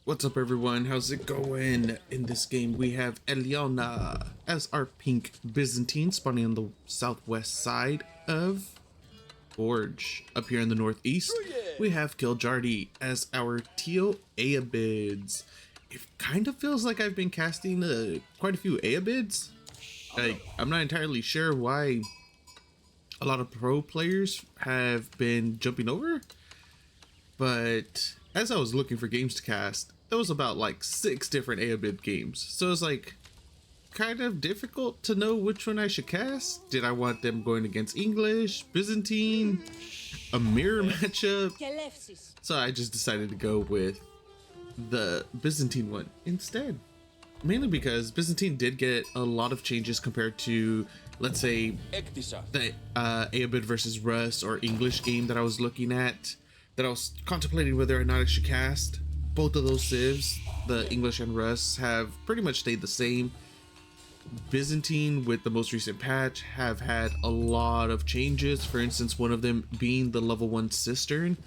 What's up everyone, how's it going? In this game we have Elyona as our pink Byzantine spawning on the southwest side of Forge. Up here in the northeast we have Kiljardi as our teal Ayyubids. It kind of feels like I've been casting quite a few Ayyubids. I'm not entirely sure why a lot of pro players have been jumping over, but as I was looking for games to cast, there was about like 6 different Ayyubid games. So it's like kind of difficult to know which one I should cast. Did I want them going against English, Byzantine, a mirror matchup? So I just decided to go with the Byzantine one instead. Mainly because Byzantine did get a lot of changes compared to, let's say, the Ayyubid versus Russ or English game that I was looking at, that I was contemplating whether or not I should cast. Both of those civs, the English and Russ, have pretty much stayed the same. Byzantine, with the most recent patch, have had a lot of changes. For instance, one of them being the level 1 cistern.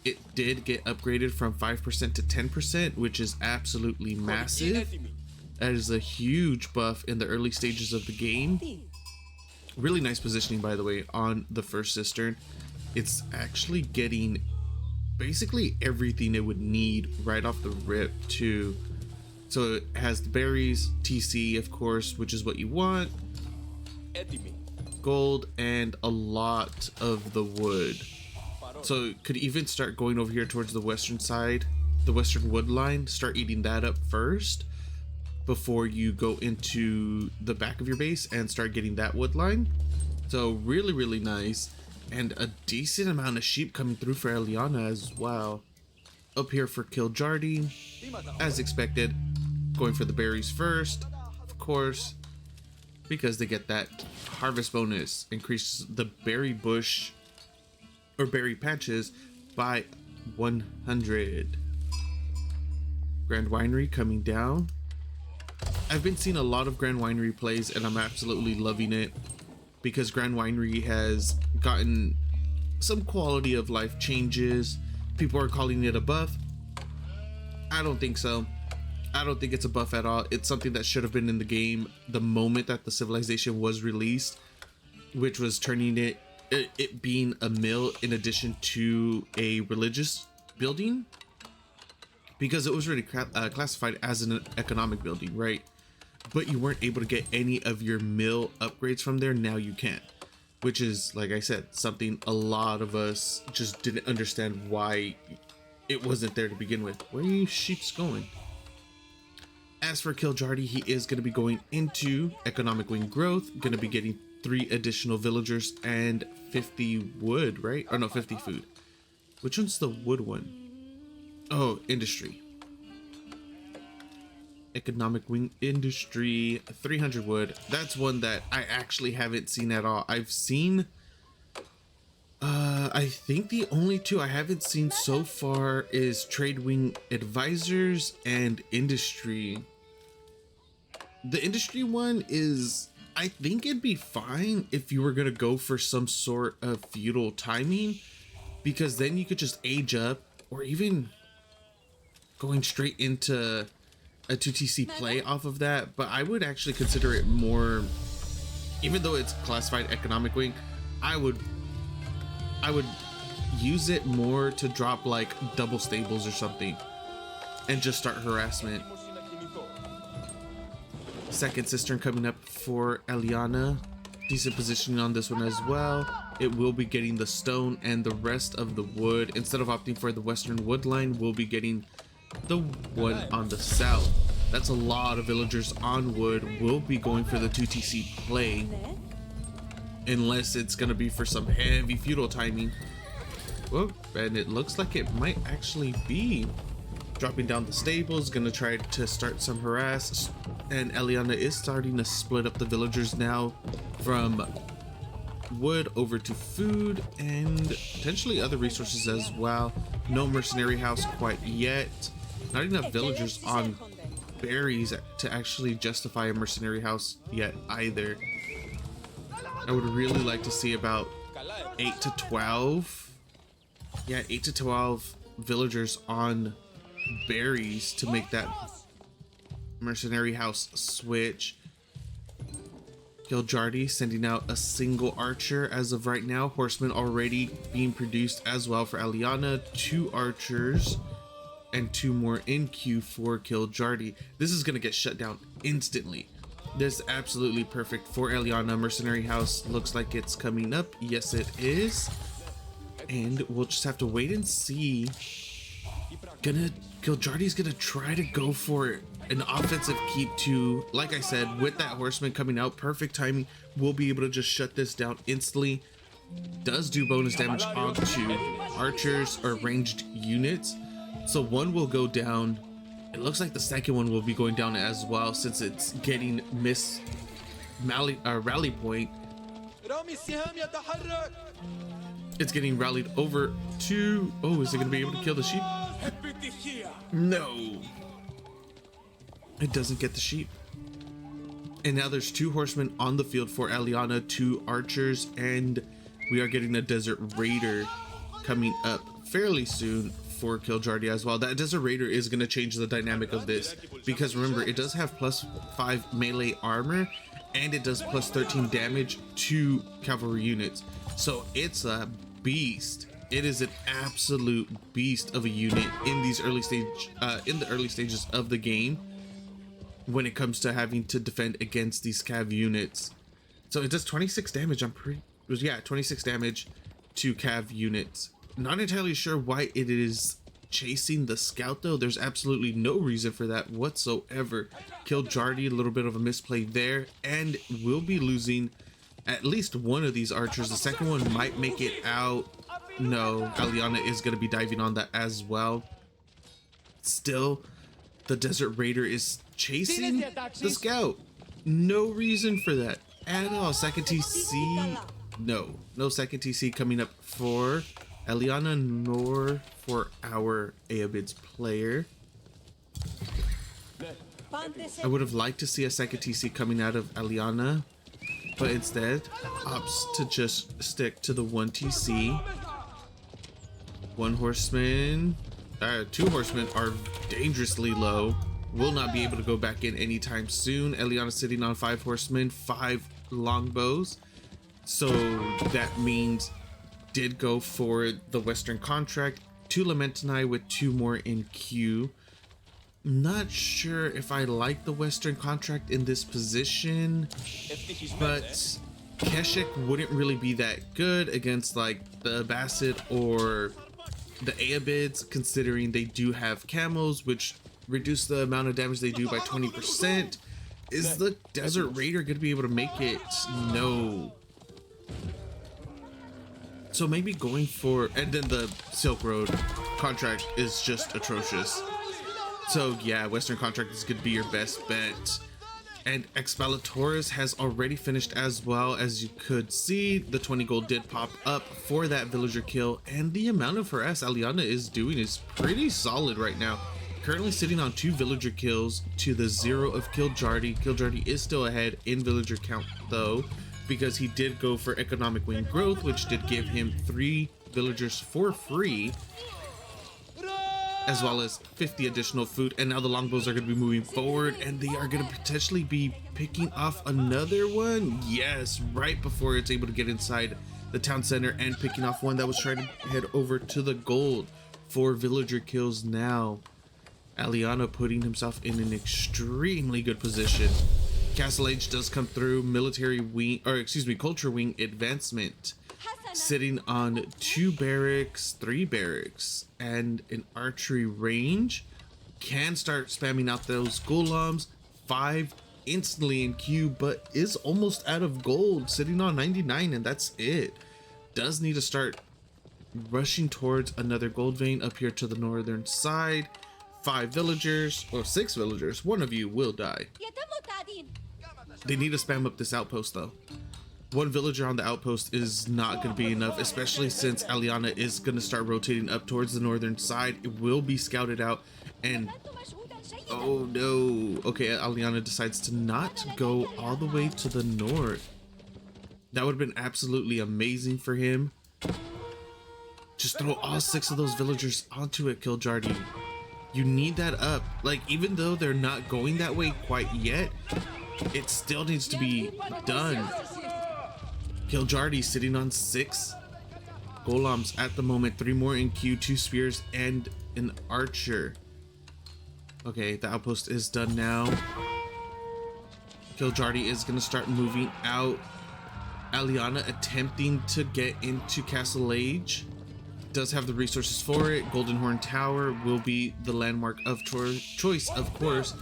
It did get upgraded from 5% to 10%, which is absolutely massive. That is a huge buff in the early stages of the game. Really nice positioning, by the way, on the first cistern. It's actually getting basically everything it would need right off the rip too. So it has the berries, TC of course, which is what you want, gold, and a lot of the wood. So it could even start going over here towards the western side, the western wood line, start eating that up first before you go into the back of your base and start getting that wood line. So really nice. And a decent amount of sheep coming through for Elyona as well. Up here for Kiljardi, as expected, going for the berries first, of course, because they get that harvest bonus, increases the berry bush or berry patches by 100. Grand Winery coming down. I've been seeing a lot of Grand Winery plays and I'm absolutely loving it, because Grand Winery has gotten some quality of life changes. People are calling it a buff. I don't think so. I don't think it's a buff at all. It's something that should have been in the game the moment that the civilization was released, which was turning it being a mill in addition to a religious building, because it was already classified as an economic building, right? But you weren't able to get any of your mill upgrades from there. Now you can, which is, like I said, something a lot of us just didn't understand why it wasn't there to begin with. Where are you sheeps going? As for Kiljardi, he is going to be going into economic wing growth, going to be getting 3 additional villagers and 50 wood, right? Or no, 50 food. Which one's the wood one? Oh, industry. Economic wing industry, 300 wood. That's one that I actually haven't seen at all. I've seen I think the only 2 I haven't seen so far is trade wing advisors and industry. The industry one is, I think it'd be fine if you were gonna go for some sort of feudal timing, because then you could just age up, or even going straight into a 2TC play off of that. But I would actually consider it more, even though it's classified economic wing, I would use it more to drop like double stables or something and just start harassment. Second cistern coming up for Elyona. Decent positioning on this one as well. It will be getting the stone and the rest of the wood. Instead of opting for the western wood line, we'll be getting the one on the south. That's a lot of villagers on wood. We'll be going for the 2TC play, unless it's gonna be for some heavy feudal timing. Well, and it looks like it might actually be dropping down the stables, gonna try to start some harass. And Elyona is starting to split up the villagers now from wood over to food and potentially other resources as well. No mercenary house quite yet. Not enough villagers on berries to actually justify a mercenary house yet either. I would really like to see about 8 to 12. Yeah, 8 to 12 villagers on berries to make that mercenary house switch. Kiljardi sending out a single archer as of right now. Horsemen already being produced as well for Elyona. 2 archers and 2 more in queue for Kiljardi. This is going to get shut down instantly. This is absolutely perfect for Elyona. Mercenary house looks like it's coming up. Yes, it is. And we'll just have to wait and see. Kiljardi's gonna try to go for an offensive keep to, like I said, with that horseman coming out, perfect timing. We'll be able to just shut this down instantly. Does do bonus damage onto archers or ranged units. So one will go down. It looks like the second one will be going down as well, since it's getting rally point. It's getting rallied over to, oh, is it gonna be able to kill the sheep? No, it doesn't get the sheep. And now there's 2 horsemen on the field for Elyona, 2 archers, and we are getting a desert raider coming up fairly soon for Kiljardi as well. That desert raider is going to change the dynamic of this, because remember, it does have +5 melee armor and it does +13 damage to cavalry units. So it's a beast. It is an absolute beast of a unit in these early stages of the game when it comes to having to defend against these cav units. So it does 26 damage. 26 damage to cav units. Not entirely sure why it is chasing the scout though. There's absolutely no reason for that whatsoever. Kiljardi, a little bit of a misplay there, and we'll be losing at least one of these archers. The second one might make it out. No, Elyona is going to be diving on that as well. Still, the desert raider is chasing the scout. No reason for that at all. Second TC, no second TC coming up for Elyona nor for our Ayyubids player. I would have liked to see a second TC coming out of Elyona, but instead opts to just stick to the 1 TC. 1 horseman, 2 horsemen are dangerously low. Will not be able to go back in anytime soon. Elyona sitting on 5 horsemen, 5 longbows. So that means did go for the Western contract. 2 Lamentinai with 2 more in queue. Not sure if I like the Western contract in this position, but Keshik wouldn't really be that good against like the Basset or the Ayyubids, considering they do have camos, which reduce the amount of damage they do by 20%. Is the Desert Raider going to be able to make it? No. So maybe going for, and then the Silk Road contract is just atrocious. So yeah, Western contract is going to be your best bet. And Expelatoris has already finished as well. As you could see, the 20 gold did pop up for that villager kill, and the amount of harass Elyona is doing is pretty solid right now. Currently sitting on 2 villager kills to the 0 of Kiljardi. Kiljardi is still ahead in villager count though, because he did go for economic wing growth, which did give him 3 villagers for free, as well as 50 additional food. And now the longbows are going to be moving forward, and they are going to potentially be picking off another one. Yes, right before it's able to get inside the town center, and picking off one that was trying to head over to the gold. 4 villager kills now. Elyona putting himself in an extremely good position. Castle Age does come through. Military wing, or excuse me, culture wing advancement, sitting on 2 barracks, 3 barracks, and an archery range. Can start spamming out those golems. 5 instantly in queue, but is almost out of gold, sitting on 99, and that's it. Does need to start rushing towards another gold vein up here to the northern side. 5 villagers, or 6 villagers, one of you will die. They need to spam up this outpost though. 1 villager on the outpost is not going to be enough, especially since Elyona is going to start rotating up towards the northern side. It will be scouted out, and oh no. Okay, Elyona decides to not go all the way to the north. That would have been absolutely amazing for him. Just throw all 6 of those villagers onto it, Kiljardi. You need that up. Like, even though they're not going that way quite yet, it still needs to be done. Kiljardi sitting on 6 golems at the moment, 3 more in queue, 2 spears and an archer. Okay, the outpost is done now. Kiljardi is gonna start moving out. Elyona attempting to get into Castle Age. Does have the resources for it. Golden Horn Tower will be the landmark of choice, of course,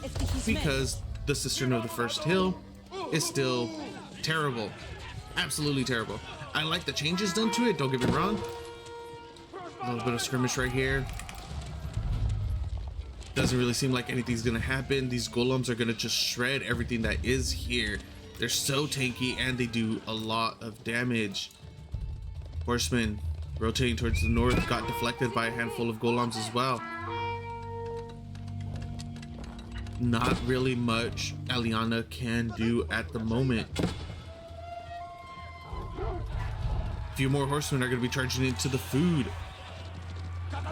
because the Cistern of the First Hill is still terrible. Absolutely terrible. I like the changes done to it, don't get me wrong. A little bit of skirmish right here. Doesn't really seem like anything's gonna happen. These golems are gonna just shred everything that is here. They're so tanky and they do a lot of damage. Horsemen rotating towards the north got deflected by a handful of golems as well. Not really much Elyona can do at the moment. A few more horsemen are going to be charging into the food.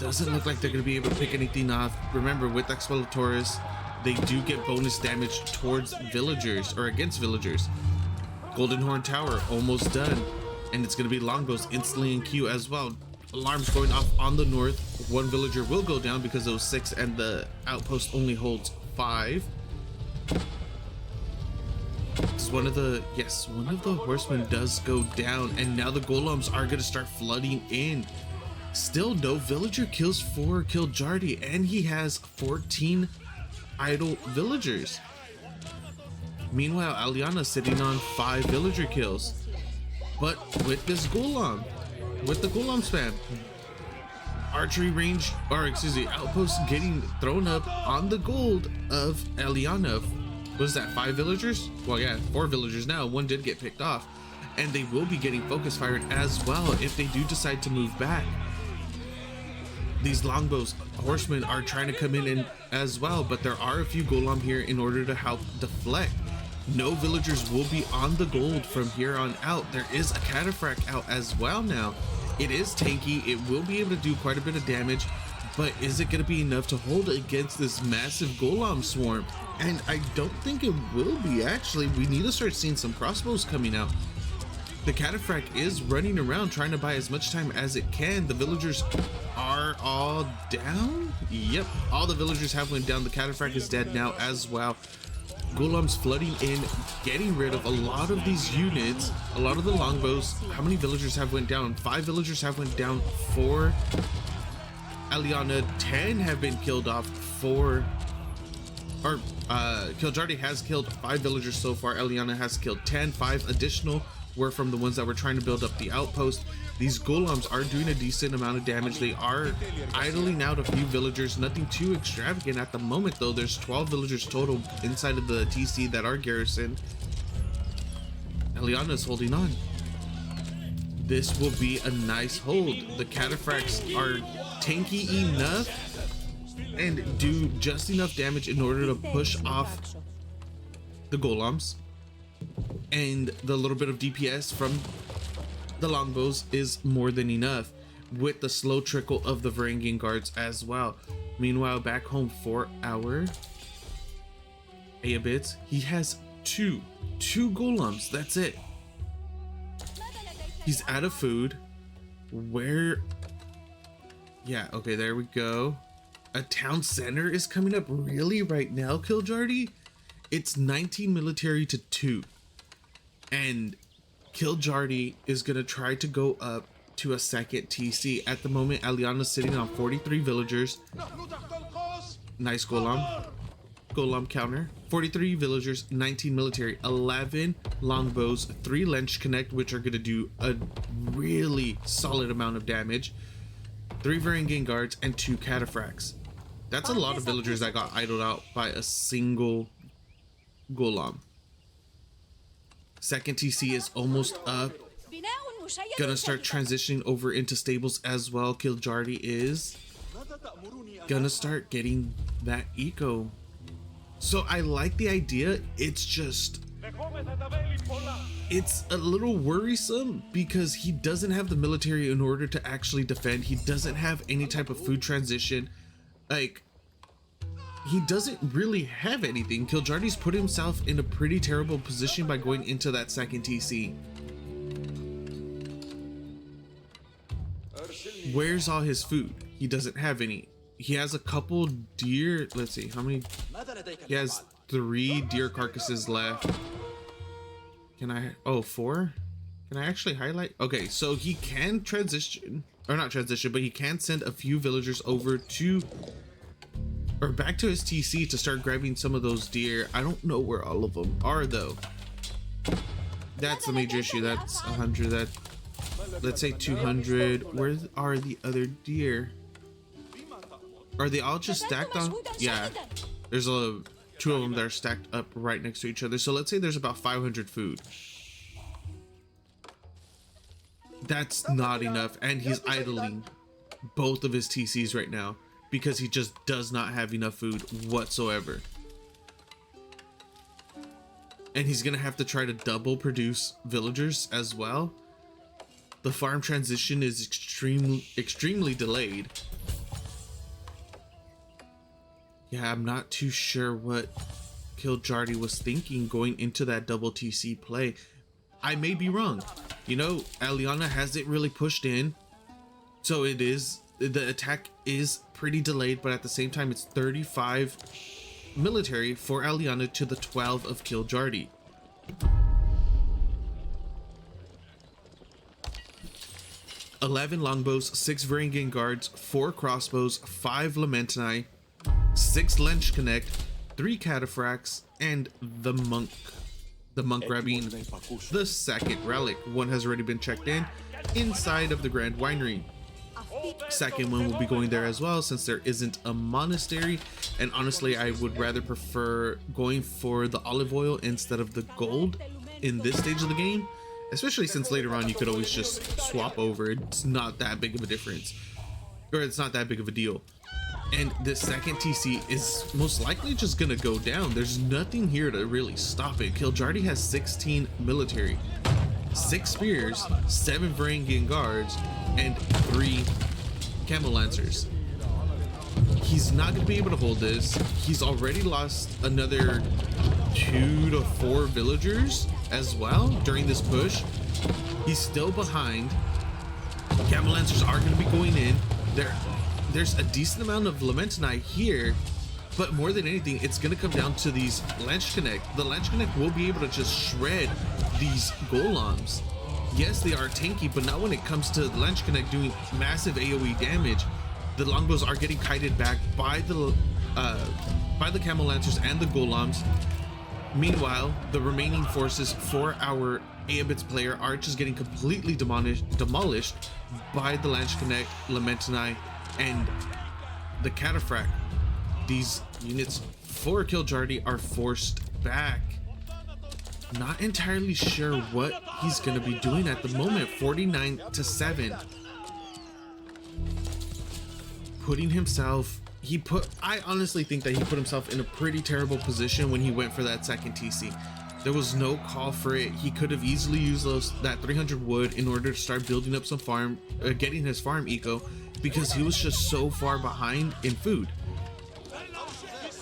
Doesn't look like they're going to be able to pick anything off. Remember, with Expellatores, they do get bonus damage towards villagers or against villagers. Golden Horn Tower almost done. And it's going to be longbows instantly in queue as well. Alarms going off on the north. 1 villager will go down because those 6 and the outpost only holds 5. One of the horsemen does go down, and now the golems are going to start flooding in. Still no villager kills for Kiljardi, and he has 14 idle villagers. Meanwhile, Elyona sitting on 5 villager kills. But with this golem, with the golem spam, archery range, or excuse me, outpost getting thrown up on the gold of Elyona. What is that, 5 villagers? Well, yeah, 4 villagers now. 1 did get picked off, and they will be getting focus fired as well if they do decide to move back. These longbows horsemen are trying to come in as well, but there are a few golem here in order to help deflect. No villagers will be on the gold from here on out. There is a cataphract out as well now. It is tanky. It will be able to do quite a bit of damage, but is it going to be enough to hold against this massive golem swarm? And I don't think it will be, actually. We need to start seeing some crossbows coming out. The cataphract is running around trying to buy as much time as it can. The villagers are all down. Yep, all the villagers have went down. The cataphract is dead now as well. Golems flooding in, getting rid of a lot of these units, a lot of the longbows. How many villagers have went down? 5 villagers have went down for Elyona. 10 have been killed off for, or Kiljardi has killed 5 villagers so far. Elyona has killed 10. 5 additional were from the ones that were trying to build up the outpost. These golems are doing a decent amount of damage. They are idling out a few villagers, nothing too extravagant at the moment though. There's 12 villagers total inside of the TC that are garrisoned. Elyona is holding on. This will be a nice hold. The cataphracts are tanky enough and do just enough damage in order to push off the golems, and the little bit of DPS from the longbows is more than enough, with the slow trickle of the Varangian guards as well. Meanwhile, back home for our Ayyubids, he has two golems. That's it. He's out of food. Where? Yeah, okay, there we go. A town center is coming up really right now, Kiljardi. It's 19 military to 2. And Kiljardi is going to try to go up to a second TC. At the moment, Elyona's sitting on 43 villagers. Nice golem. Golem counter. 43 villagers, 19 military, 11 longbows, 3 Lench Connect, which are going to do a really solid amount of damage, 3 Varangian guards, and 2 cataphracts. That's a lot of villagers that got idled out by a single golem. Second TC is almost up. Gonna start transitioning over into stables as well. Kiljardi is gonna start getting that eco. So I like the idea. It's just, it's a little worrisome because he doesn't have the military in order to actually defend. He doesn't have any type of food transition. Like, he doesn't really have anything. Kiljardi's put himself in a pretty terrible position by going into that second TC. Where's all his food? He doesn't have any. He has a couple deer. Let's see how many. He has 3 deer carcasses left. Can I? Oh, 4. Can I actually highlight? Okay, so he can transition, or not transition, but he can send a few villagers over to, or back to his TC to start grabbing some of those deer. I don't know where all of them are though. That's the major issue. That's 100. That, let's say 200. Where are the other deer? Are they all just stacked on? Yeah, there's 2 of them that are stacked up right next to each other. So let's say there's about 500 food. That's not enough, and he's idling both of his TCs right now because he just does not have enough food whatsoever. And he's gonna have to try to double produce villagers as well. The farm transition is extremely delayed. Yeah, I'm not too sure what Kiljardi was thinking going into that double TC play. I may be wrong. You know, Elyona hasn't really pushed in, so the attack is pretty delayed, but at the same time it's 35 military for Elyona to the 12 of Kiljardi. "11 longbows, 6 Varangian guards, 4 crossbows, 5 Lamentini, 6 Lenchknecht, 3 cataphracts, and the monk grabbing the second relic. One has already been checked in inside of the Grand Winery. Second one will be going there as well, since there isn't a monastery, and honestly I would rather prefer going for the olive oil instead of the gold in this stage of the game, especially since later on you could always just swap over. It's not that big of a difference, or it's not that big of a deal. And the second TC is most likely just gonna go down. There's nothing here to really stop it. Kiljardi has 16 military, 6 spears, 7 Varangian guards, and 3 camel lancers. He's not gonna be able to hold this. He's already lost another 2 to 4 villagers as well during this push. He's still behind. Camel lancers are gonna be going in. There's a decent amount of Lamentini here, but more than anything, it's going to come down to these Lenchknecht. The Lenchknecht will be able to just shred these golems. Yes, they are tanky, but not when it comes to the Lenchknecht doing massive AoE damage. The longbows are getting kited back by the camel lancers and the golems. Meanwhile, the remaining forces for our Ayyubids player are just getting completely demolished by the Lenchknecht, Lamentini, and the cataphract. These units for Kiljardi are forced back. Not entirely sure what he's going to be doing at the moment. 49 to 7. Putting himself, I honestly think that he put himself in a pretty terrible position when he went for that second TC. There was no call for it. He could have easily used that 300 wood in order to start building up some farm, getting his farm eco, because he was just so far behind in food.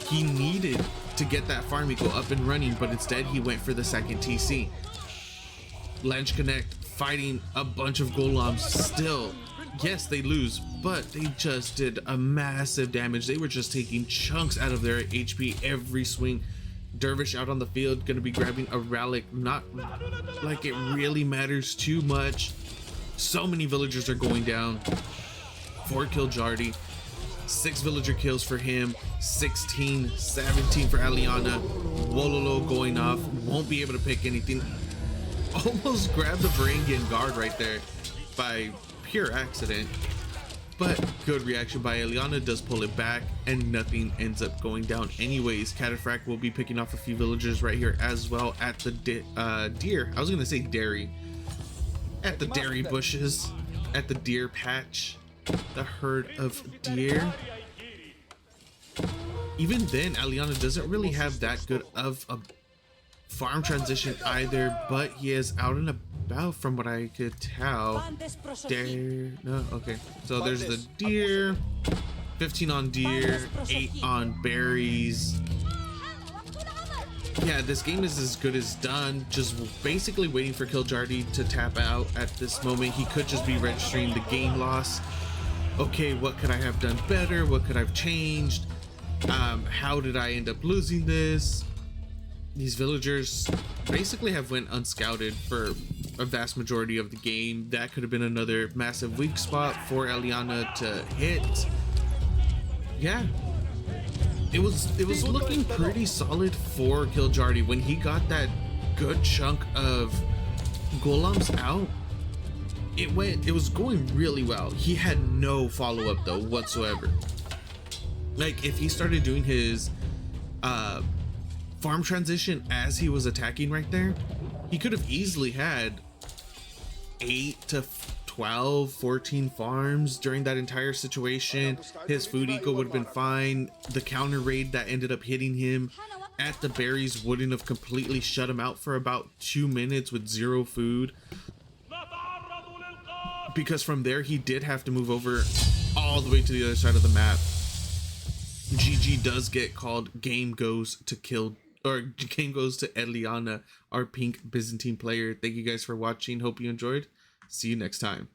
He needed to get that farm eco up and running, but instead he went for the second TC. Lenchknecht fighting a bunch of golems still. Yes, they lose, but they just did a massive damage. They were just taking chunks out of their HP every swing. Dervish out on the field, gonna be grabbing a relic, not like it really matters too much. So many villagers are going down for Kiljardi. 6 villager kills for him, 16, 17 for Elyona. Wololo going off, won't be able to pick anything. Almost grabbed the Varangian guard right there by pure accident, but good reaction by Elyona, does pull it back, and nothing ends up going down anyways. Cataphract will be picking off a few villagers right here as well at the deer. I was gonna say dairy. At the dairy bushes, at the deer patch, the herd of deer. Even then, Elyona doesn't really have that good of a farm transition either, but he is out and about from what I could tell. No, okay. So there's the deer. 15 on deer, 8 on berries. Yeah, this game is as good as done. Just basically waiting for Kiljardi to tap out at this moment. He could just be registering the game loss. Okay, what could I have done better? What could I have changed? How did I end up losing this? These villagers basically have went unscouted for a vast majority of the game. That could have been another massive weak spot for Elyona to hit. Yeah, it was looking pretty solid for Kiljardi when he got that good chunk of golems out. It was going really well. He had no follow-up though whatsoever. Like if he started doing his farm transition as he was attacking right there, he could have easily had 8 to 12, 14 farms during that entire situation. His food eco would have been fine. The counter raid that ended up hitting him at the berries wouldn't have completely shut him out for about 2 minutes with 0 food, because from there he did have to move over all the way to the other side of the map. GG does get called. Game goes to Elyona, our pink Byzantine player. Thank you guys for watching. Hope you enjoyed. See you next time.